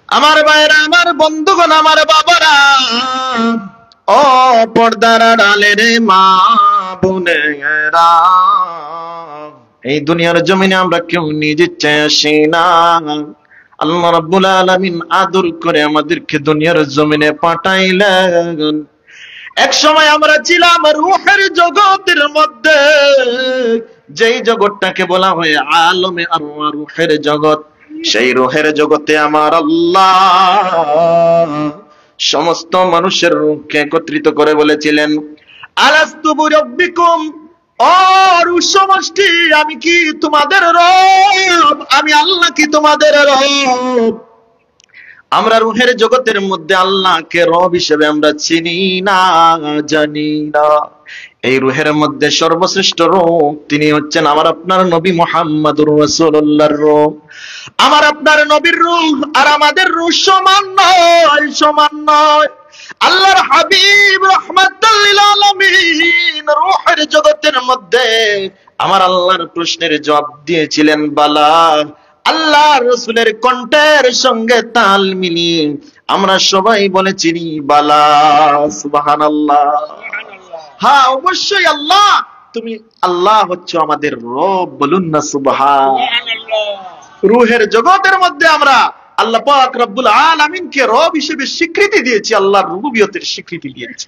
আমার ভাইরা, আমার বন্ধুগণ, আমার বাবারা, ও পর্দার আড়ালের মা বোনেরা, এই দুনিয়ার জমিনে আমরা কেউ নিজে ইচ্ছায় আসি না। আল্লাহ রাব্বুল আলামিন আদর করে আমাদেরকে দুনিয়ার জমিনে পাঠাইলেন। এক সময় আমরা ছিলাম রূহের জগতের মধ্যে, যেই জগৎটাকে বলা হয় আলমে আরওয়াহ, রূহের জগৎ। সেই রূহের জগতে আমার আল্লাহ সমস্ত মানুষের রূহকে একত্রিত করে বলেছিলেন, আলাস্তু বিরাব্বিকুম, ও রূহ সমষ্টি, আমি কি তোমাদের রব? আমি আল্লাহ কি তোমাদের রব? আমরা রূহের জগতের মধ্যে আল্লাহকে রব হিসেবে আমরা চিনি না, জানি না। এই রূহের মধ্যে সর্বশ্রেষ্ঠ রূহ তিনি হচ্ছেন আমার আপনার নবী মুহাম্মদুর রাসূলুল্লাহর রূহ। আমার আপনার নবীর রূহ আর আমাদের রূহ সমান নয়, সমান নয়। আল্লাহর হাবিব রাহমাতুল লিল আলামিন রূহের জগতের মধ্যে আমার আল্লাহর প্রশ্নের জবাব দিয়েছিলেন বালা। আল্লাহ রসুলের কণ্ঠের সঙ্গে তাল মিলিয়ে আমরা সবাই বলেছি বালা, সুবহানাল্লাহ। হ্যাঁ, অবশ্যই আল্লাহ, তুমি আল্লাহ হচ্ছে আমাদের রব, বলুন না সুবহানাল্লাহ। রূহের জগতের মধ্যে আমরা আল্লাহ পাক রব্বুল আলামিনকে রব হিসেবে স্বীকৃতি দিয়েছি, আল্লাহর রুবুবিয়তের স্বীকৃতি দিয়েছি।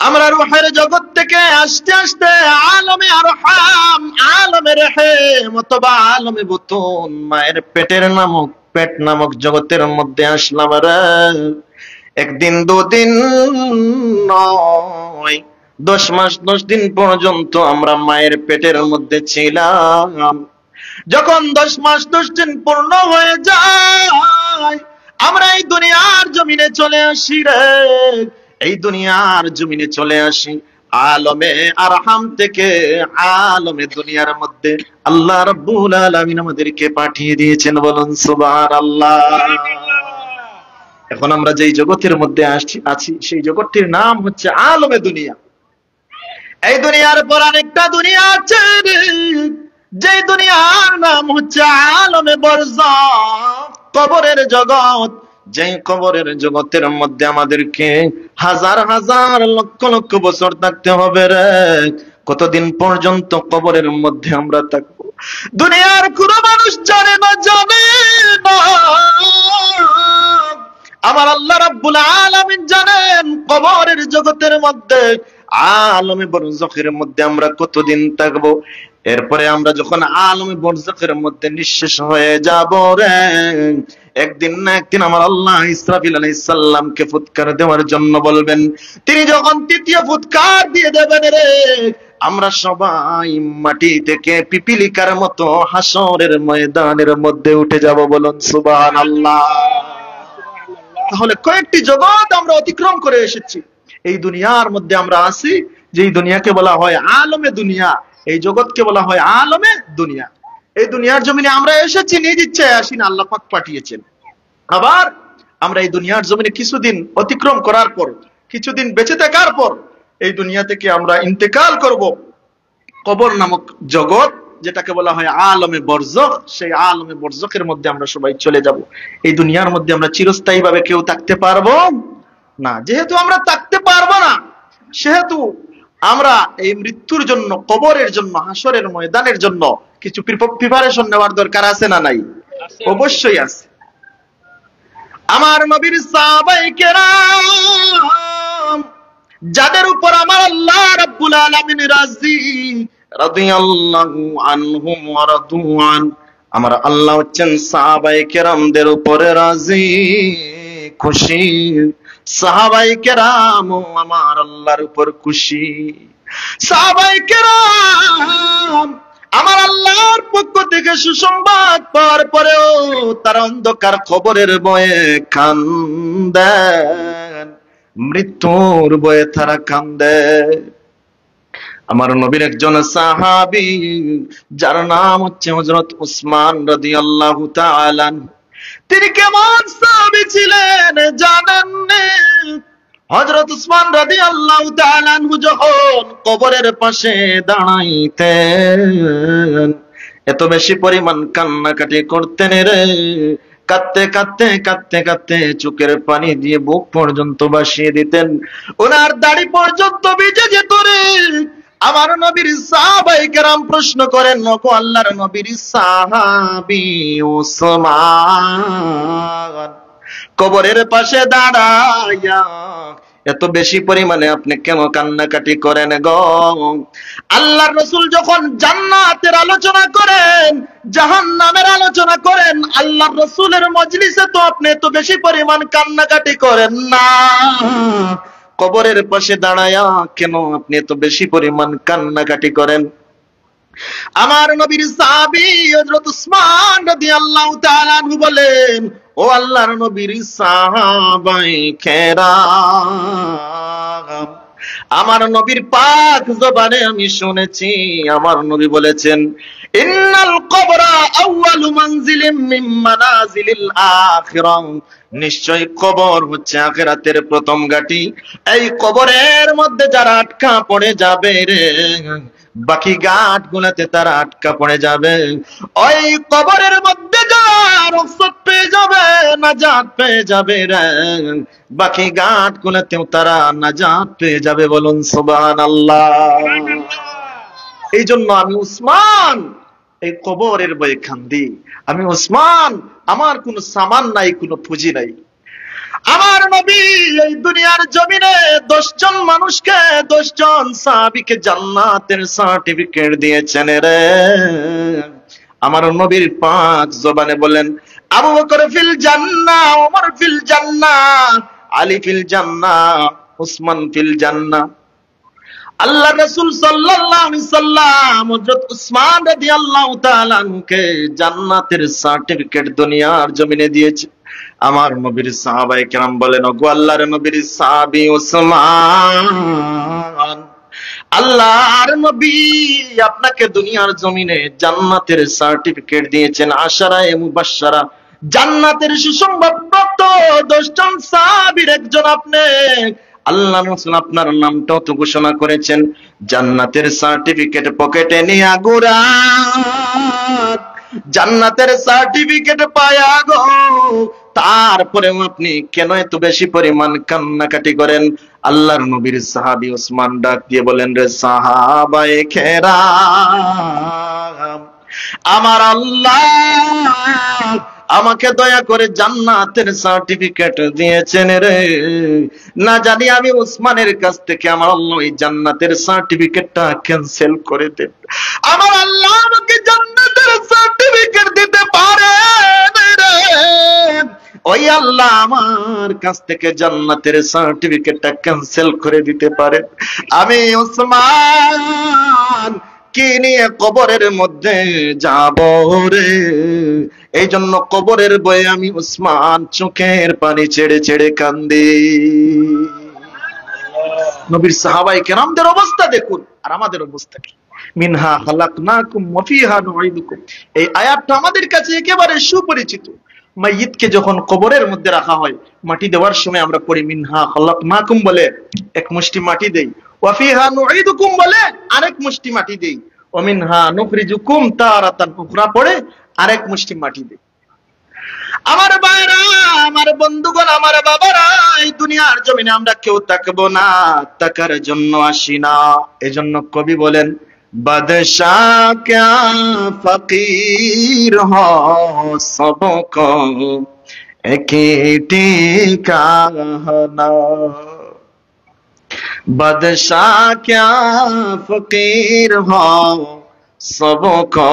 আমরা রূহের জগৎ থেকে আস্তে আস্তে আলমে আরহাম, আলমে রহিম অথবা আলমে বুতুন, মায়ের পেটের নামক পেট নামক জগতের মধ্যে আসলাম। একদিন দুদিন নয়, 10 মাস 10 দিন পর্যন্ত আমরা মায়ের পেটের মধ্যে ছিলাম। যখন 10 মাস 10 দিন পূর্ণ হয়ে যায়, আমরা এই দুনিয়ার জমিনে চলে আসি রে। এই দুনিয়ার জমিনে চলে আসি আলমে আরহাম থেকে আলমে দুনিয়ার মধ্যে আল্লাহ রাব্বুল আলামিন আমাদেরকে পাঠিয়ে দিয়েছেন, বলুন সুবহানাল্লাহ। এখন আমরা যেই জগতের মধ্যে আছি সেই জগৎটির নাম হচ্ছে আলমে দুনিয়া। এই দুনিয়ার পর আরেকটা দুনিয়া আছে, যেই দুনিয়ার নাম হচ্ছে আলমে বরজাখ, কবরের জগৎ। যে কবরের জগতের মধ্যে আমাদেরকে হাজার হাজার লক্ষ লক্ষ বছর থাকতে হবে রে। কতদিন পর্যন্ত কবরের মধ্যে আমরা থাকবো দুনিয়ার কোন মানুষ জানে না, জানে না। আমার আল্লাহ রাব্বুল আলামিন জানেন কবরের জগতের মধ্যে আলমে বরজাখের মধ্যে আমরা কতদিন থাকবো। এরপরে আমরা যখন আলমে বরজাখের মধ্যে নিঃশেষ হয়ে যাব রে, একদিন না একদিন আমার আল্লাহ ইসরাফিল আলাইহিস সালামকে ফুৎকার দেওয়ার জন্য বলবেন। তিনি যখন তৃতীয় ফুৎকার দিয়ে দেবেন রে, আমরা সবাই মাটি থেকে পিপিলিকার মতো হাসরের ময়দানের মধ্যে উঠে যাব, বলুন সুবহানাল্লাহ। তাহলে কয়েকটি জগৎ আমরা অতিক্রম করে এসেছি। এই দুনিয়ার মধ্যে আমরা আছি, যেই দুনিয়াকে বলা হয় আলমে দুনিয়া, এই জগৎকে বলা হয় আলমে দুনিয়া। এই দুনিয়ার জমিনে আমরা এসেছি নিজ ইচ্ছায় আসি না, আল্লাহ পাক পাঠিয়েছেন। আবার আমরা এই দুনিয়ার জমিনে কিছুদিন অতিক্রম করার পর, কিছুদিন বেঁচে থাকার পর এই দুনিয়া থেকে আমরা ইন্তেকাল করব কবর নামক জগৎ, যেটাকে বলা হয় আলমে বরজখ। সেই আলমে বরজখের মধ্যে আমরা সবাই চলে যাব। এই দুনিয়ার মধ্যে আমরা চিরস্থায়ী ভাবে কেউ থাকতে পারবো না। যেহেতু আমরা থাকতে পারবো না, সেহেতু আমরা এই মৃত্যুর জন্য, কবরের জন্য, হাসরের ময়দানের জন্য কিছু প্রিপারেশন নেওয়ার দরকার আছে না নাই? অবশ্যই আছে। আমার নবীর সাহাবায়ে কেরাম, যাদের উপর আমার আল্লাহ রাব্বুল আলামিন রাজি, রাদিয়াল্লাহু আনহুম ওয়া রাদু আন, আমার আল্লাহ হচ্ছেন সাহাবায়ে কেরামদের উপরে রাজি, খুশি। সাহাবায়ে কেরাম আমার আল্লাহর উপর খুশি। সাহাবায়ে কেরাম আমার আল্লাহর পক্ষ থেকে সুসংবাদ পাওয়ার পরেও তারা অন্ধকার কবরের ভয়ে কান্দেন, মৃত্যুর ভয়ে তারা কান্দে। আমার নবীর একজন সাহাবী, যার নাম হচ্ছে হযরত উসমান রাদিয়াল্লাহু তাআলা, তিনি কেমন সাহাবী ছিলেন জানেন? হযরত উসমান রাদিয়াল্লাহু তাআলা যখন কবরের পাশে দাঁড়াইতেন, এত বেশি পরিমাণ কান্নাকাটি করতেন রে, কাঁদতে কাঁদতে কাঁদতে কাঁদতে চোখের পানি দিয়ে বুক পর্যন্ত ভাসিয়ে দিতেন, ওনার দাড়ি পর্যন্ত ভিজে যেত রে। আমার নবীর সাহাবায়ে কেরাম প্রশ্ন করেন, ওগো আল্লাহর নবীর সাহাবী ওসমান, কবরের পাশে দাঁড়ায়া এত বেশি পরিমাণে আপনি কেন কান্নাকাটি করেন গো? আল্লাহর রাসূল যখন জান্নাতের আলোচনা করেন, জাহান্নামের আলোচনা করেন, আল্লাহর রাসূলের মজলিসে তো আপনি এত বেশি পরিমাণ কান্নাকাটি করেন না, কবরের পাশে দাঁড়ায়া কেন আপনি এত বেশি পরিমাণ কান্নাকাটি করেন? আমার নবীর সাহাবী হযরত উসমান রাদিয়াল্লাহু তাআলা আনহু বলেন, ও আল্লাহর নবীর সাহাবায়ে কেরাম, আমার নবীর পাক জবানে আমি শুনেছি, আমার নবী বলেছেন, ইন্নাল কবরা আউয়ালু মানজিলিম মিন মানাজিলিল আখিরাহ, নিশ্চয় কবর হচ্ছে আখিরাতের প্রথম ঘাঁটি। এই কবরের মধ্যে যারা আটকা পড়ে যাবে রে, বাকি ঘাট গুলাতে তারা আটকা পড়ে যাবে। ওই কবরের মধ্যে যারা রহমত পেয়ে যাবে, নাজাত পেয়ে যাবে রে, বাকি ঘাট গুলাতেও তারা নাজাত পেয়ে যাবে। বলুন সুবহানাল্লাহ। এই জন্য আমি উসমান এই কবরের ভয়ে কান্দি। আমি উসমান, আমার কোনো সামান নাই, কোনো পুঁজি নাই। আমার নবী এই দুনিয়ার জমিনে 10 জন মানুষকে, 10 জন সাহাবীকে জান্নাতের সার্টিফিকেট দিয়েছেন রে। আমার নবীর পাক জবানে বলেন, আবু বকর ফিল জান্নাহ, ওমর ফিল জান্নাহ, আলী ফিল জান্নাহ, উসমান ফিল জান্নাহ। আল্লাহ রাসূল সাল্লাল্লাহু আলাইহি সাল্লাম হযরত উসমান রাদিয়াল্লাহু তাআলা আনহুকে জান্নাতের সার্টিফিকেট দুনিয়ার জমিনে দিয়েছে। আমার নবীর সাহাবায়ে কেরাম বলেন, ওগো আল্লাহর নবীর সাহাবী উসমান, আল্লাহর নবী আপনাকে দুনিয়ার জমিনে জান্নাতের সার্টিফিকেট দিয়েছেন। আশারায়ে মুবাশশারা, জান্নাতের সুসংবাদপ্রাপ্ত 10 জন সাহাবীর একজন আপনি। আল্লাহ রাসূল আপনার নামটাও তো ঘোষণা করেছেন। জান্নাতের সার্টিফিকেট পকেটে নিয়ে ঘোরা, জান্নাতের সার্টিফিকেট পায়া গো, তারপরেও আপনি কেন এত বেশি পরিমাণ কান্নাকাটি করেন? আল্লাহর নবীর সাহাবী ওসমান ডাক দিয়ে বলেন, রে সাহাবায়ে কেরাম, আমার আল্লাহ আমাকে দয়া করে জান্নাতের সার্টিফিকেট দিয়েছেন রে। না জানি আমি উসমানের কাছ থেকে আমার আল্লাহ এই জান্নাতের সার্টিফিকেটটা ক্যান্সেল করে দেন। আমার আল্লাহ আমাকে জান্নাতের সার্টিফিকেট দিতে পারে রে। ওই আল্লাহ আমার কাছ থেকে জান্নাতের সার্টিফিকেটটা ক্যান্সেল করে দিতে পারে। আমি উসমান কি নিয়ে কবরের মধ্যে যাব রে? এই জন্য কবরের ভয়ে আমি উসমান চোখের পানি ছেড়ে ছেড়ে কান্দি। নবীর সাহাবায়ে কেরামদের অবস্থা দেখুন, আর আমাদের অবস্থা কি? মিনহা খালাকনাকুম ওয়া ফিহা নুঈদুকুম, এই আয়াতটা আমাদের কাছে একেবারে সুপরিচিত। মাইয়িতকে যখন কবরের মধ্যে রাখা হয়, মাটি দেওয়ার সময় আমরা পড়ি মিনহা খালাকনাকুম বলে এক মুষ্টি মাটি দেই, ওয়া ফিহা নুঈদুকুম বলে আরেক মুষ্টি মাটি দেই, ওয়া মিনহা নুখরিজুকুম তারাতান উখরা পড়ে আরেক মুষ্টি মাটি দেই। আমার ভাইরা, আমার বন্ধুগণ, আমার বাবারা, এই দুনিয়ার জমিনে আমরা কেউ তাকবো না, তাকার জন্য আসি না। এজন্য কবি বলেন, বাদশাহ ক্যা ফকির হো সবকো একি ঠিকানা, বাদশাহ ক্যা ফকির হো सबको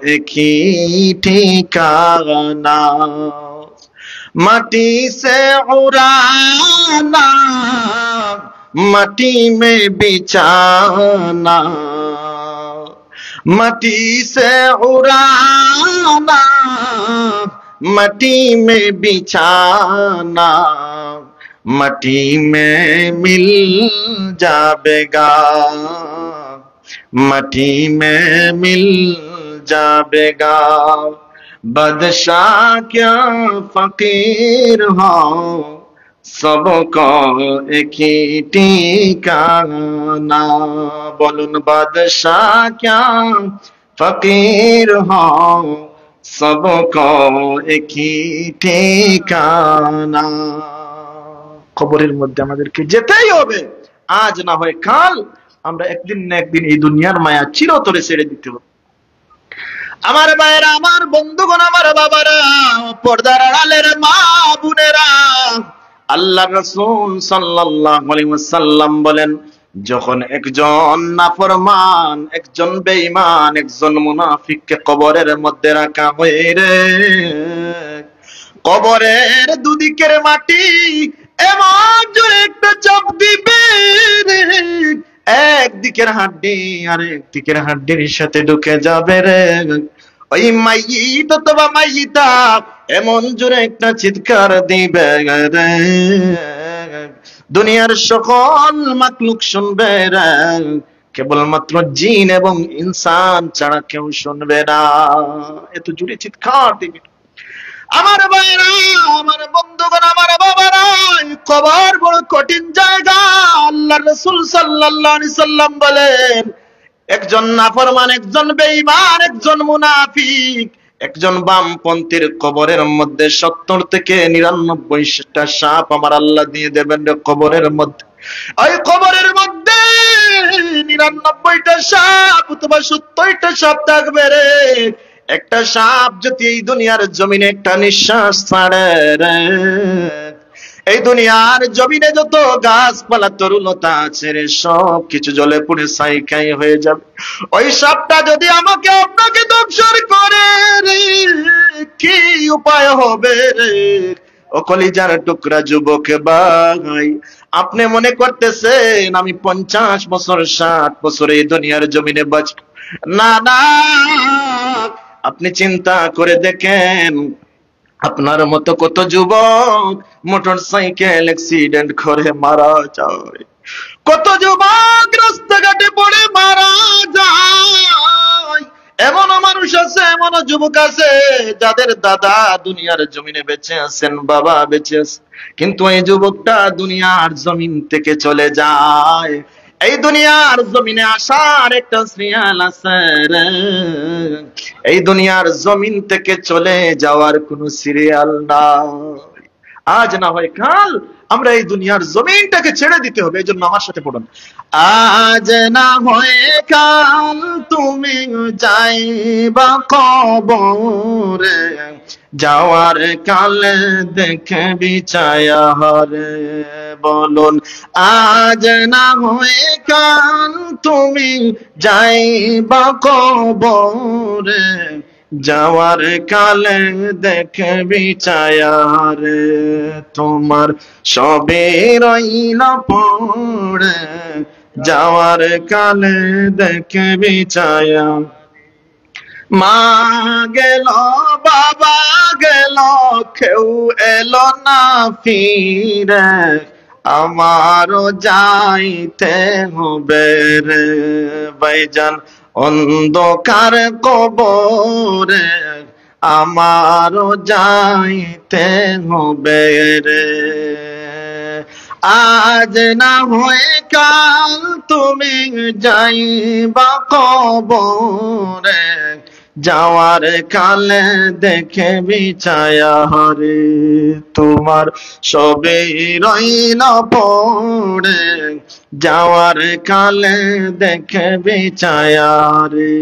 एक ही ठिकाना, माटी से उड़ाना, माटी में बिछाना, माटी से उड़ाना, माटी में बिछाना, माटी में मिल जाएगा, माटी में मिल जाएगा, बादशाह क्या फकीर हो सबको एक ही ठिकाना। बोलुन बादशाह क्या फकीर हो सबको एक ही ঠিকানা। কবরের মধ্যে আমাদেরকে যেতেই হবে, আজ না হয় কাল আমরা একদিন না একদিন এই দুনিয়ার মায়া চিরতরে ছেড়ে দিতে হবে। আমার ভাইয়েরা, আমার বন্ধুগণ, আমার বাবারা, পর্দার আড়ালের মা বোনেরা, আল্লাহ রাসূল সাল্লাল্লাহু আলাইহি ওয়াসাল্লাম বলেন, যখন একজন নাফরমান, একজন বেঈমান, একজন মুনাফিককে কবরের মধ্যে রাখা হয় রে, কবরের দুদিকের মাটি এমন জোরে একটা চাপ দিবে রে, একদিকের হাড্ডি আর একদিকের হাড্ডির সাথে ঢুকে যাবে রে। ওই মাইয়িত অথবা মাইয়িতা এমন জোরে একটা চিৎকার দিবে রে, দুনিয়ার সকল মাখলুক শুনবে রে, কেবলমাত্র জিন এবং ইনসান ছাড়া কেউ শুনবে না। এত জোরে চিৎকার দিবে। আমার ভাইরা, আমার বন্ধুগণ, আমার বাবারা, কবর বড় কঠিন জায়গা। আল্লাহ রাসূল সাল্লাল্লাহু আলাইহি সাল্লাম বলেন, একজন নাফরমান, একজন বেঈমান, একজন মুনাফিক, একজন বামপন্থীর কবরের মধ্যে 70 থেকে 99টা সাপ আমার আল্লাহ দিয়ে দেবেন রে কবরের মধ্যে। ওই কবরের মধ্যে 99টা সাপ অথবা 70টা সাপ থাকবে রে। একটা সাপ যদি এই দুনিয়ার জমিনে একটা নিঃশ্বাস ছাড়ে রে, এই দুনিয়ার জমিনে যত গাছপালা তরুলতা আছে রে, সব কিছু জ্বলে পুড়ে ছাই হয়ে যাবে। ওই সাপটা যদি আমাকে আপনাকে দংশন করে রে, কি উপায় হবে রে? ও কলিজার টুকরা যুবক ভাই, আপনি মনে করতেছেন আমি 50 বছর 60 বছর এই দুনিয়ার জমিনে বাঁচব? না না, আপনি চিন্তা করে দেখেন, আপনার মতো কত যুবক মোটর সাইকেল অ্যাক্সিডেন্ট করে মারা যায়, কত যুবক রাস্তাঘাটে পড়ে মারা যায়। এমন মানুষ আছে, এমন যুবক আছে যাদের দাদা দুনিয়ার জমিনে বেঁচে আছেন, বাবা বেঁচে আছে, কিন্তু এই যুবকটা দুনিয়ার জমিন থেকে চলে যায়। এই দুনিয়ার জমিনে আসার একটা সিরিয়াল আছে রে, এই দুনিয়ার জমিন থেকে চলে যাওয়ার কোনো সিরিয়াল নাই। আজ না হয় কাল আমরা এই দুনিয়ার জমিনটাকে ছেড়ে দিতে হবে। এই জন্য আমার সাথে পড়ুন, আজ না হয় কাল তুমি যাইবা কবরে, যাওয়ার কালে দেখবি ছায়া হরে। বলুন, আজ না হয় কাল তুমি যাইবা কবরে, যাওয়ার কালে দেখবি ছায়া রে। তোমার সবে রইল পড়ে, যাওয়ার কালে দেখবি ছায়া। মা গেল, বাবা গেল, কেউ এলো না ফিরে, আমারও যাইতে হবে রে ভাইজান অন্ধকার কবরে, আমারও যাইতে হবে রে। আজ না হয় কাল তুমি যাইবা কবরে, যাওয়ার কালে দেখবি ছায়া হরে। তোমার সবে রইল পড়ে, যাওয়ার কালে দেখবি ছায়া রে।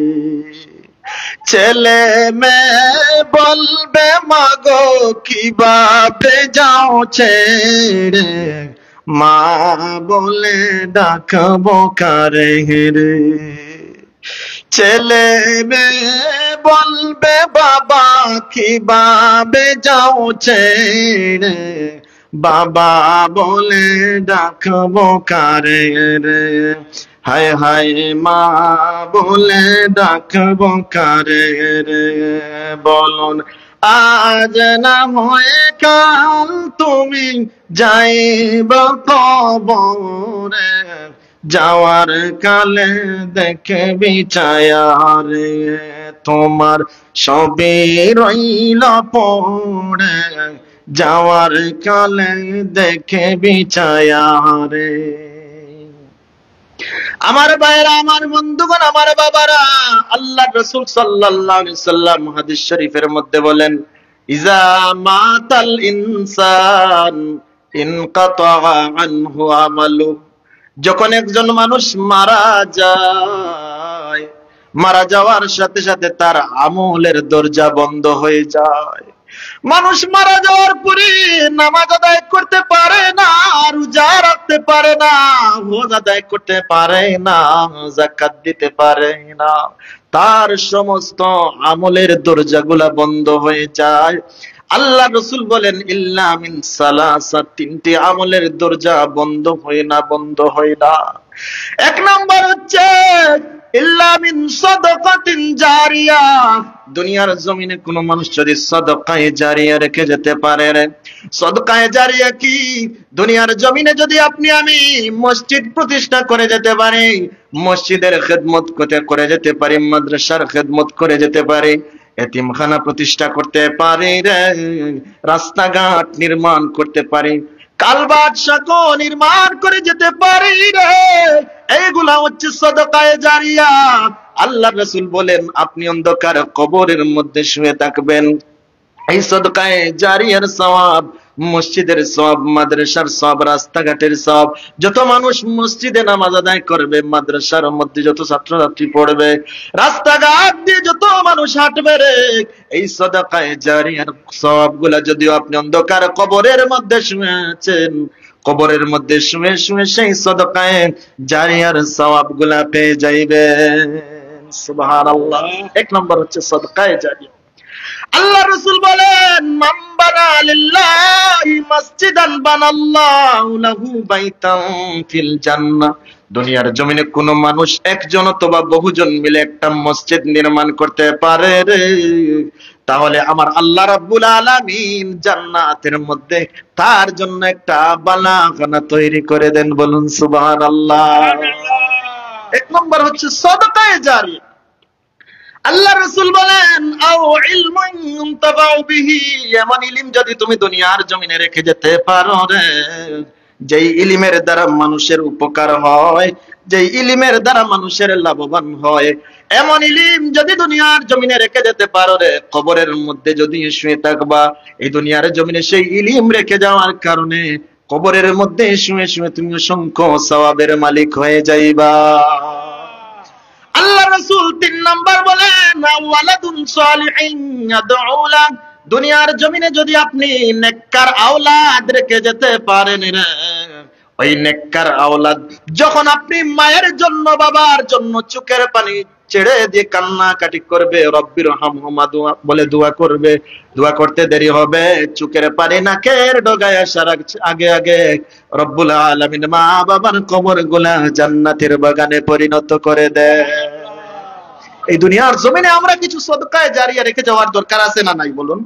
ছেলে মেয়ে বলবে মাগো কিভাবে যাও ছেড়ে, মা বলে ডাকবো কারে রে। ছেলে মেয়ে বলবে বাবা কিভাবে যাও ছেড়ে, বাবা বলে ডাকবো কারে রে। হায় হায় মা বলে ডাকবো কারে রে। বলুন, আজ না হয় কাল তুমি যাইবা কবরে, যাওয়ার কালে দেখবি ছায়া রে। তোমার সবে রইল পড়ে, যাওয়ার কালে দেখবি ছায়া রে। আমার ভাইরা, আমার বন্ধুগণ, আমার বাবারা, আল্লাহ রাসূল সাল্লাল্লাহু আলাইহি সাল্লাম হাদিস শরীফের মধ্যে বলেন, ইজা মাতাল ইনসান ইনকাতা আনহু আমালু, যখন একজন মানুষ মারা যায়, মারা যাওয়ার সাথে সাথে তার আমলের দরজা বন্ধ হয়ে যায়। মানুষ মারা যাওয়ার পরে নামাজ আদায় করতে পারে না, রোজা রাখতে পারে না, হজ আদায় করতে পারে না, যাকাত দিতে পারে না, তার সমস্ত আমলের দরজাগুলা বন্ধ হয়ে যায়। আল্লাহ রাসূল বলেন, ইল্লা মিন সালাসা, তিনটি আমলের দরজা বন্ধ হয় না, বন্ধ হয় না। এক নাম্বার হচ্ছে ইল্লা মিন সাদাকাতিন জারিয়া, দুনিয়ার জমিনে কোন মানুষ যদি সাদাকায়ে জারিয়া রেখে যেতে পারে। সাদাকায়ে জারিয়া কি? দুনিয়ার জমিনে যদি আপনি আমি মসজিদ প্রতিষ্ঠা করে যেতে পারি, মসজিদের খেদমত করে যেতে পারি, মাদ্রাসার খেদমত করে যেতে পারি, এতিমখানা প্রতিষ্ঠা করতে পারি রে, রাস্তাঘাট নির্মাণ করতে পারি, কালবাট সাঁকো নির্মাণ করে যেতে পারি রে, এইগুলা হচ্ছে সাদাকায়ে জারিয়া। আল্লাহ রাসূল বলেন, আপনি অন্ধকার কবরের মধ্যে শুয়ে থাকবেন, এই সাদাকায়ে জারিয়ার সওয়াব, মসজিদের সওয়াব, মাদ্রাসার সওয়াব, রাস্তাঘাটের সওয়াব, যত মানুষ মসজিদে নামাজ আদায় করবে, মাদ্রাসার মধ্যে যত ছাত্রছাত্রী পড়বে, রাস্তাঘাট দিয়ে যত মানুষ হাঁটবে রে, এই সাদাকায়ে জারিয়ার সওয়াবগুলা যদিও আপনি অন্ধকার কবরের মধ্যে শুয়ে আছেন, কবরের মধ্যে শুয়ে শুয়ে সেই সাদাকায়ে জারিয়ার সওয়াবগুলা পেয়ে যাইবেন। সুবহানাল্লাহ। এক নম্বর হচ্ছে সাদাকায়ে জারিয়া। আল্লাহ রাসূল বলেন, মান বানা লিল্লাহি মাসজিদান বানাল্লাহু লাহু বাইতান ফিল জান্নাহ, দুনিয়ার জমিনে কোন মানুষ একজন অথবা বহুজন মিলে একটা মসজিদ নির্মাণ করতে পারে রে, তাহলে আমার আল্লাহ রাব্বুল আলামিন জান্নাতের মধ্যে তার জন্য একটা বালাখানা তৈরি করে দেন। বলুন সুবহানাল্লাহ। এক নম্বর হচ্ছে সাদাকায়ে জারিয়া। আল্লাহ রাসূল বলেন, আও ইলমুন ইউনতাফাউ বিহি, এমন ইলম যদি তুমি দুনিয়ার জমিনে রেখে যেতে পারো রে, যেই ইলমের দ্বারা মানুষের উপকার হয়, যেই ইলমের দ্বারা মানুষের লাভবান হয়, এমন ইলম যদি দুনিয়ার জমিনে রেখে যেতে পারো রে, কবরের মধ্যে যদি শুয়ে থাকবা, এই দুনিয়ার জমিনে সেই ইলম রেখে যাওয়ার কারণে কবরের মধ্যে শুয়ে শুয়ে তুমি অসংখ্য সওয়াবের মালিক হয়ে যাইবা। আল্লাহ রাসূল ৩ নাম্বার বলেন, ওয়ালাদুন সালিহিন ইয়াদউ লা, দুনিয়ার জমিনে যদি আপনি নেককার আওলাদ রেখে যেতে পারেন রে, ওই নেককার আওলাদ যখন আপনি মায়ের জন্য, বাবার জন্য চোখের পানি ছেড়ে দিয়ে কান্নাকাটি করবে, রব্বির হামহুমা বলে দোয়া করবে, দোয়া করতে দেরি হবে, চোখের পানি নাকের ডগায় আসার আগে আগে রব্বুল আলামিন মা বাবার কবরগুলা জান্নাতের বাগানে পরিণত করে দেয়। এই দুনিয়ার জমিনে আমরা কিছু সাদকায়ে জারিয়া রেখে যাওয়ার দরকার আছে না নাই বলুন?